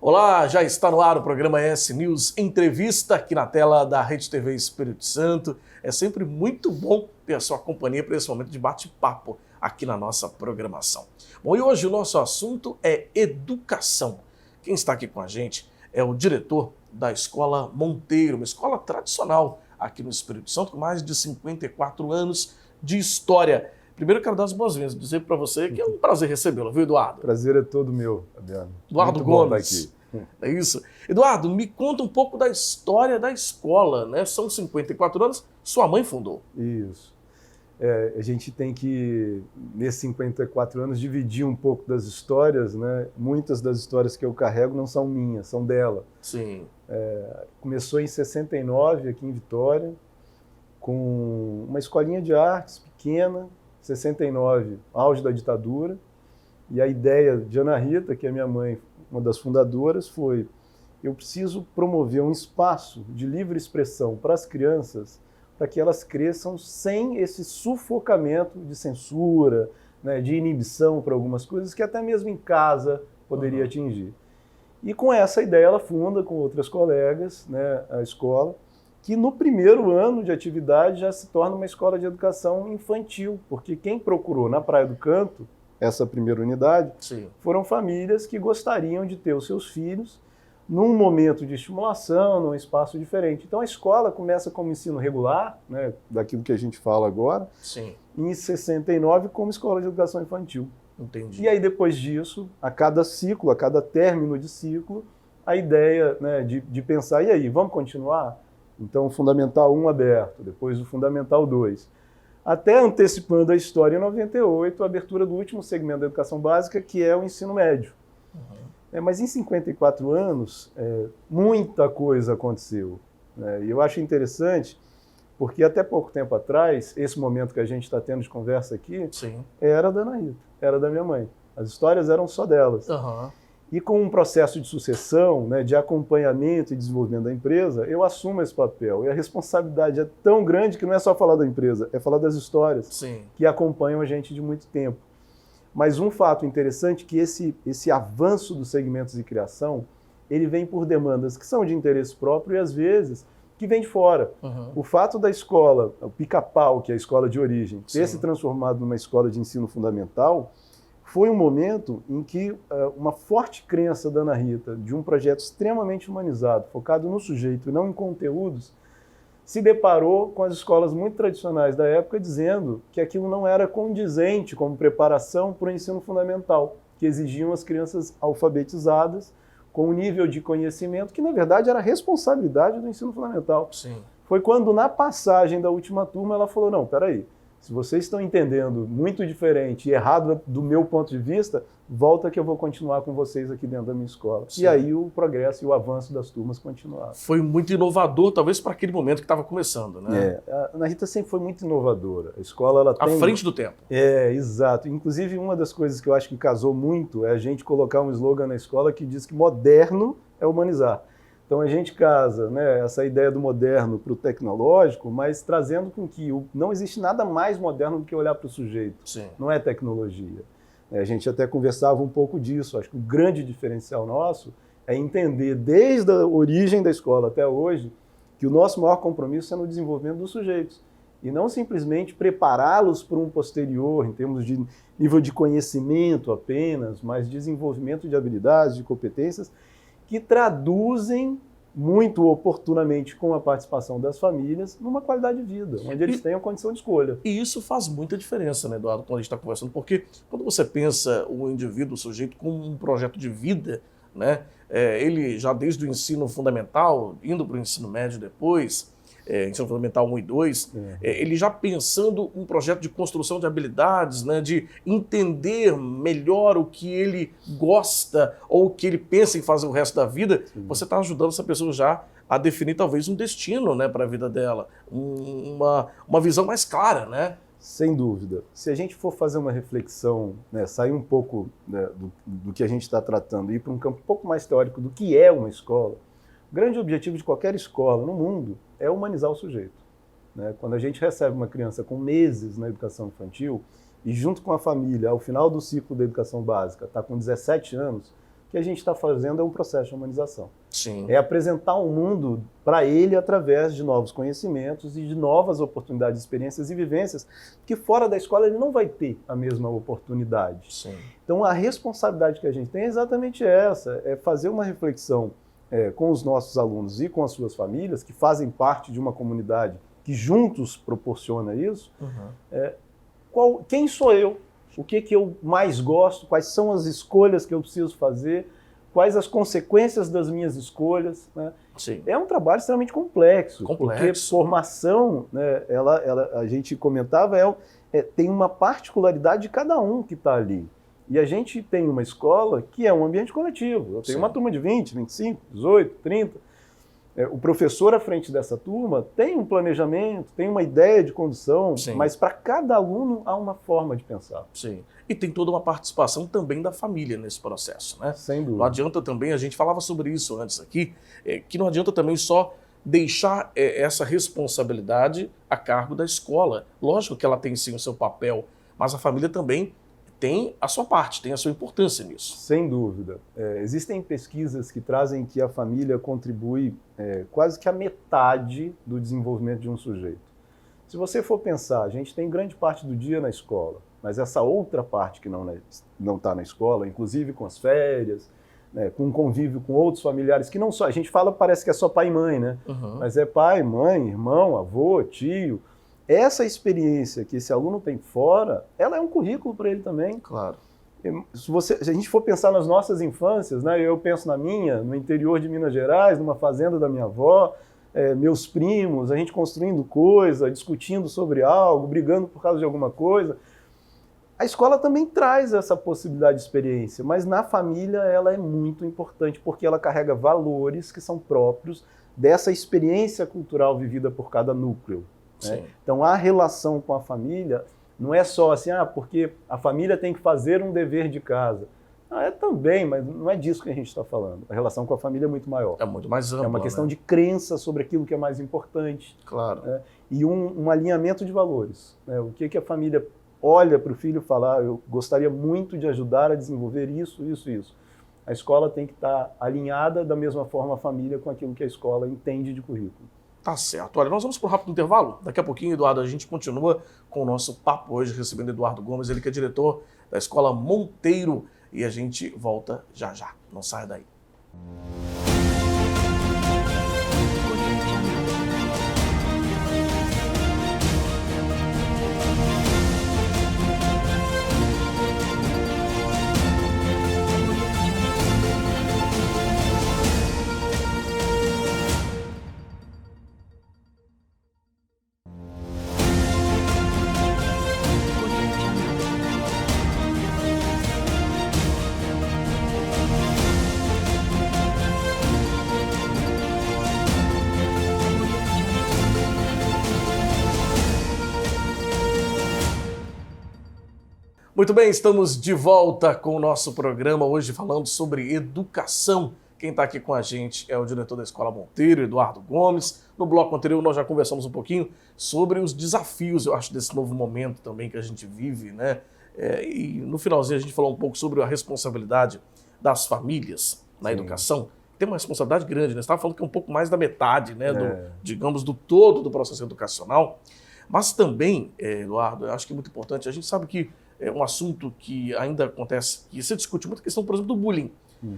Olá, já está no ar o programa S News Entrevista aqui na tela da Rede TV Espírito Santo. É sempre muito bom ter a sua companhia para esse momento de bate-papo aqui na nossa programação. Bom, e hoje o nosso assunto é educação. Quem está aqui com a gente é o diretor da Escola Monteiro, uma escola tradicional aqui no Espírito Santo, com mais de 54 anos de história. Primeiro eu quero dar as boas-vindas, dizer para você que é um prazer recebê-lo, viu, Eduardo? Prazer é todo meu, Adriano. Eduardo Muito bom Gomes. estar aqui. É isso. Eduardo, me conta um pouco da história da escola, né? São 54 anos, sua mãe fundou. Isso. A gente tem que, nesses 54 anos, dividir um pouco das histórias, né? Muitas das histórias que eu carrego não são minhas, são dela. Sim. Começou em 69, aqui em Vitória, com uma escolinha de artes pequena, 69, auge da ditadura, e a ideia de Ana Rita, que é minha mãe, uma das fundadoras, foi: eu preciso promover um espaço de livre expressão para as crianças, para que elas cresçam sem esse sufocamento de censura, né, de inibição para algumas coisas que até mesmo em casa poderia atingir. E com essa ideia ela funda com outras colegas, né, a escola, que no primeiro ano de atividade já se torna uma escola de educação infantil, porque quem procurou na Praia do Canto essa primeira unidade, Sim, foram famílias que gostariam de ter os seus filhos num momento de estimulação, num espaço diferente. Então a escola começa como ensino regular, né, daquilo que a gente fala agora, sim, em 69 como escola de educação infantil. entendi. E aí depois disso, a cada ciclo, a cada término de ciclo, a ideia, né, de pensar, e aí, vamos continuar? Então o Fundamental 1 aberto, depois o Fundamental 2. Até antecipando a história, em 98, a abertura do último segmento da educação básica, que é o ensino médio. Mas em 54 anos, muita coisa aconteceu. E eu acho interessante, porque até pouco tempo atrás, esse momento que a gente está tendo de conversa aqui, Sim. era da Ana Rita, era da minha mãe. As histórias eram só delas. E com um processo de sucessão, né, de acompanhamento e desenvolvimento da empresa, eu assumo esse papel. E a responsabilidade é tão grande que não é só falar da empresa, é falar das histórias Sim. que acompanham a gente de muito tempo. Mas um fato interessante é que esse avanço dos segmentos de criação, ele vem por demandas que são de interesse próprio e, às vezes, que vem de fora. O fato da escola, o Pica-Pau, que é a escola de origem, ter se transformado numa escola de ensino fundamental, foi um momento em que uma forte crença da Ana Rita, de um projeto extremamente humanizado, focado no sujeito e não em conteúdos, se deparou com as escolas muito tradicionais da época dizendo que aquilo não era condizente como preparação para o ensino fundamental, que exigiam as crianças alfabetizadas com um nível de conhecimento que, na verdade, era responsabilidade do ensino fundamental. Sim. Foi quando, na passagem da última turma, ela falou: não, peraí, se vocês estão entendendo muito diferente e errado do meu ponto de vista, volta que eu vou continuar com vocês aqui dentro da minha escola. Sim. E aí o progresso e o avanço das turmas continuaram. Foi muito inovador, talvez, para aquele momento que estava começando, né? A Ana Rita sempre foi muito inovadora. A escola, ela À tem... frente do tempo. Exato. Inclusive, uma das coisas que eu acho que casou muito é a gente colocar um slogan na escola que diz que moderno é humanizar. Então a gente casa, né, essa ideia do moderno para o tecnológico, mas trazendo com que não existe nada mais moderno do que olhar para o sujeito. Sim. Não é tecnologia. A gente até conversava um pouco disso. Acho que o grande diferencial nosso é entender, desde a origem da escola até hoje, que o nosso maior compromisso é no desenvolvimento dos sujeitos. E não simplesmente prepará-los para um posterior, em termos de nível de conhecimento apenas, mas desenvolvimento de habilidades, de competências, que traduzem muito oportunamente com a participação das famílias numa qualidade de vida, onde eles tenham condição de escolha. E isso faz muita diferença, né, Eduardo, quando a gente está conversando, porque quando você pensa o indivíduo, o sujeito, como um projeto de vida, né, ele já desde o ensino fundamental, indo para o ensino médio depois, ensino fundamental 1 e 2, ele já pensando um projeto de construção de habilidades, né, de entender melhor o que ele gosta ou o que ele pensa em fazer o resto da vida, você está ajudando essa pessoa já a definir talvez um destino, né, para a vida dela, uma visão mais clara, né? Sem dúvida. Se a gente for fazer uma reflexão, né, sair um pouco, né, do que a gente está tratando e ir para um campo um pouco mais teórico do que é uma escola, o grande objetivo de qualquer escola no mundo é humanizar o sujeito. Né? Quando a gente recebe uma criança com meses na educação infantil e junto com a família, ao final do ciclo da educação básica, está com 17 anos, que a gente está fazendo é um processo de humanização. Sim. É apresentar um mundo para ele através de novos conhecimentos e de novas oportunidades, experiências e vivências que fora da escola ele não vai ter a mesma oportunidade. Sim. Então a responsabilidade que a gente tem é exatamente essa, é fazer uma reflexão com os nossos alunos e com as suas famílias, que fazem parte de uma comunidade que juntos proporciona isso. Quem sou eu? O que eu mais gosto? Quais são as escolhas que eu preciso fazer? Quais as consequências das minhas escolhas? Né? Sim. É um trabalho extremamente complexo. Porque formação, né, a gente comentava, tem uma particularidade de cada um que está ali. E a gente tem uma escola que é um ambiente coletivo. Eu tenho uma turma de 20, 25, 18, 30. O professor à frente dessa turma tem um planejamento, tem uma ideia de condução, mas para cada aluno há uma forma de pensar. Sim. E tem toda uma participação também da família nesse processo, né? Sem dúvida. Não adianta também, a gente falava sobre isso antes aqui, que não adianta também só deixar essa responsabilidade a cargo da escola. Lógico que ela tem sim o seu papel, mas a família também tem a sua parte, tem a sua importância nisso. Sem dúvida. Existem pesquisas que trazem que a família contribui quase que a metade do desenvolvimento de um sujeito. Se você for pensar, a gente tem grande parte do dia na escola, mas essa outra parte que não está na escola, inclusive com as férias, né, com convívio com outros familiares, que não só, a gente fala, parece que é só pai e mãe, né? Mas é pai, mãe, irmão, avô, tio. Essa experiência que esse aluno tem fora, ela é um currículo para ele também. Claro. Se a gente for pensar nas nossas infâncias, né, eu penso na minha, no interior de Minas Gerais, numa fazenda da minha avó, meus primos, a gente construindo coisa, discutindo sobre algo, brigando por causa de alguma coisa. A escola também traz essa possibilidade de experiência, mas na família ela é muito importante, porque ela carrega valores que são próprios dessa experiência cultural vivida por cada núcleo. Né? Então a relação com a família não é só assim, porque a família tem que fazer um dever de casa. É também, mas não é disso que a gente está falando. A relação com a família é muito maior. É muito mais ampla. É uma questão de crença sobre aquilo que é mais importante. Claro. Né? E um alinhamento de valores. Né? O que a família olha para o filho e fala, eu gostaria muito de ajudar a desenvolver isso, isso, isso. A escola tem que estar alinhada da mesma forma a família com aquilo que a escola entende de currículo. Tá certo. Olha, nós vamos para um rápido intervalo. Daqui a pouquinho, Eduardo, a gente continua com o nosso papo hoje, recebendo Eduardo Gomes, ele que é diretor da Escola Monteiro, e a gente volta já já. Não saia daí. Muito bem, estamos de volta com o nosso programa, hoje falando sobre educação. Quem está aqui com a gente é o diretor da Escola Monteiro, Eduardo Gomes. No bloco anterior nós já conversamos um pouquinho sobre os desafios, eu acho, desse novo momento também que a gente vive, né? E no finalzinho a gente falou um pouco sobre a responsabilidade das famílias na educação. Tem uma responsabilidade grande, né? Você estava falando que é um pouco mais da metade, né? Digamos, do todo do processo educacional. Mas também, Eduardo, eu acho que é muito importante, a gente sabe que é um assunto que ainda acontece, que se discute muito a questão, por exemplo, do bullying.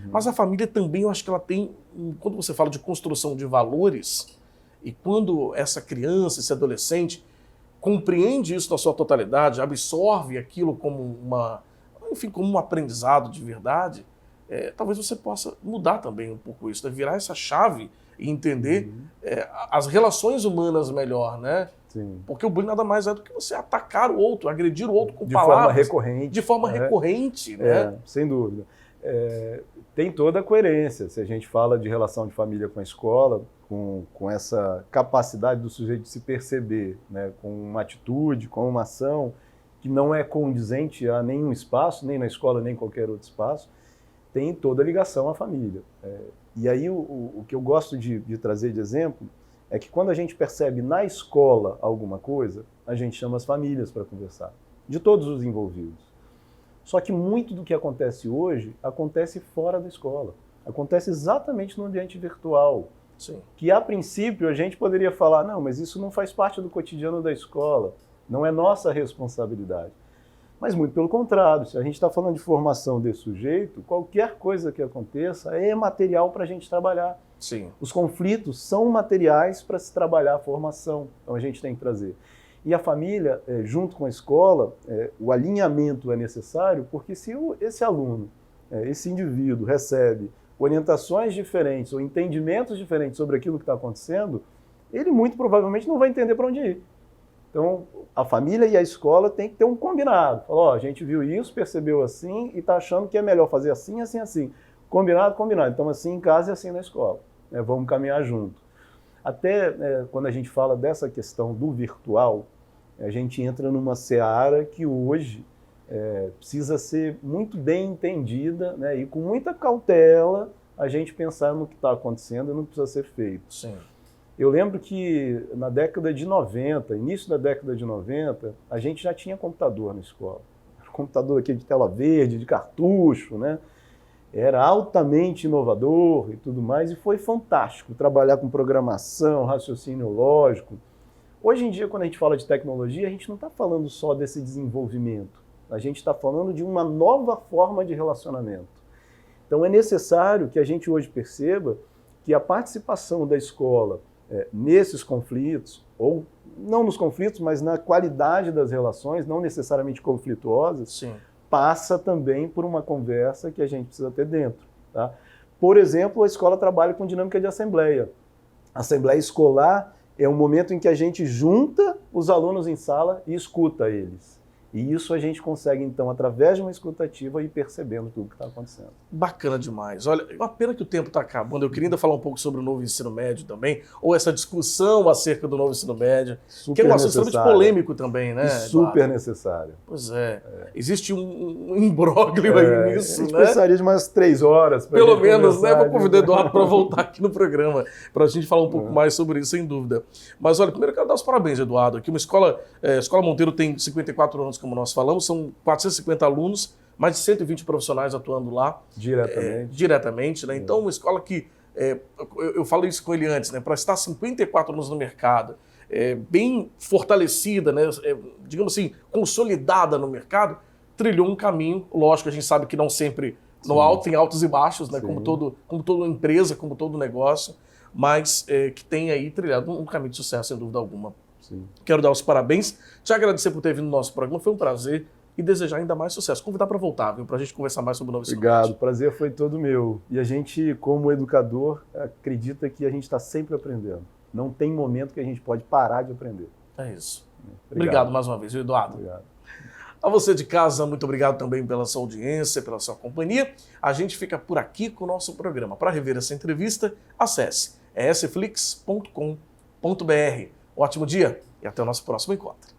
Mas a família também, eu acho que ela tem, quando você fala de construção de valores, e quando essa criança, esse adolescente, compreende isso na sua totalidade, absorve aquilo como como um aprendizado de verdade, talvez você possa mudar também um pouco isso, né? Virar essa chave e entender as relações humanas melhor, né? Sim. Porque o bullying nada mais é do que você atacar o outro, agredir o outro com de palavras. Forma recorrente. De forma recorrente, né? Sem dúvida. Tem toda a coerência. Se a gente fala de relação de família com a escola, com essa capacidade do sujeito de se perceber, né, com uma atitude, com uma ação que não é condizente a nenhum espaço, nem na escola, nem em qualquer outro espaço, tem toda a ligação à família. E aí o que eu gosto de trazer de exemplo é que quando a gente percebe na escola alguma coisa, a gente chama as famílias para conversar, de todos os envolvidos. Só que muito do que acontece hoje acontece fora da escola. Acontece exatamente no ambiente virtual. Sim. Que a princípio a gente poderia falar, não, mas isso não faz parte do cotidiano da escola, não é nossa responsabilidade. Mas muito pelo contrário, se a gente está falando de formação desse sujeito, qualquer coisa que aconteça é material para a gente trabalhar. Sim. Os conflitos são materiais para se trabalhar a formação, então a gente tem que trazer. E a família, junto com a escola, o alinhamento é necessário, porque se esse aluno, esse indivíduo recebe orientações diferentes ou entendimentos diferentes sobre aquilo que está acontecendo, ele muito provavelmente não vai entender para onde ir. Então, a família e a escola têm que ter um combinado. Falar, a gente viu isso, percebeu assim e está achando que é melhor fazer assim, assim, assim. Combinado, combinado. Então, assim em casa e assim na escola. Vamos caminhar junto. Até quando a gente fala dessa questão do virtual, a gente entra numa seara que hoje precisa ser muito bem entendida, né? E com muita cautela a gente pensar no que está acontecendo e no que precisa ser feito. Sim. Eu lembro que na década de 90, início da década de 90, a gente já tinha computador na escola. Computador aqui de tela verde, de cartucho, né? Era altamente inovador e tudo mais, e foi fantástico trabalhar com programação, raciocínio lógico. Hoje em dia, quando a gente fala de tecnologia, a gente não está falando só desse desenvolvimento, a gente está falando de uma nova forma de relacionamento. Então é necessário que a gente hoje perceba que a participação da escola nesses conflitos, ou não nos conflitos, mas na qualidade das relações, não necessariamente conflituosas, Sim. passa também por uma conversa que a gente precisa ter dentro. Tá? Por exemplo, a escola trabalha com dinâmica de assembleia. A assembleia escolar é um momento em que a gente junta os alunos em sala e escuta eles. E isso a gente consegue, então, através de uma escutativa, ir percebendo tudo que está acontecendo. Bacana demais. Olha, uma pena que o tempo está acabando. Eu queria ainda falar um pouco sobre o novo ensino médio também, ou essa discussão acerca do novo ensino médio, Super que é um assunto extremamente polêmico também, né? E super necessário. Pois é. Existe um imbróglio aí nisso, a gente né? precisaria de umas 3 horas. Pelo menos, né? Vou convidar o Eduardo para voltar aqui no programa, para a gente falar um pouco mais sobre isso, sem dúvida. Mas olha, primeiro eu quero dar os parabéns, Eduardo. Aqui uma escola, a Escola Monteiro tem 54 anos, como nós falamos, são 450 alunos, mais de 120 profissionais atuando lá. Diretamente, né? Então, uma escola que, eu falei isso com ele antes, né? Para estar 54 anos no mercado, bem fortalecida, né? Digamos assim, consolidada no mercado, trilhou um caminho, lógico, a gente sabe que não sempre no alto, tem altos e baixos, né? Como toda empresa, como todo negócio, mas que tem aí trilhado um caminho de sucesso, sem dúvida alguma. Sim. Quero dar os parabéns, te agradecer por ter vindo no nosso programa, foi um prazer e desejar ainda mais sucesso. Convidar para voltar, viu? Para a gente conversar mais sobre o novo ensino médio. Obrigado, o prazer foi todo meu. E a gente, como educador, acredita que a gente está sempre aprendendo. Não tem momento que a gente pode parar de aprender. É isso. Obrigado mais uma vez, viu, Eduardo? Obrigado. A você de casa, muito obrigado também pela sua audiência, pela sua companhia. A gente fica por aqui com o nosso programa. Para rever essa entrevista, acesse esflix.com.br. Ótimo dia e até o nosso próximo encontro.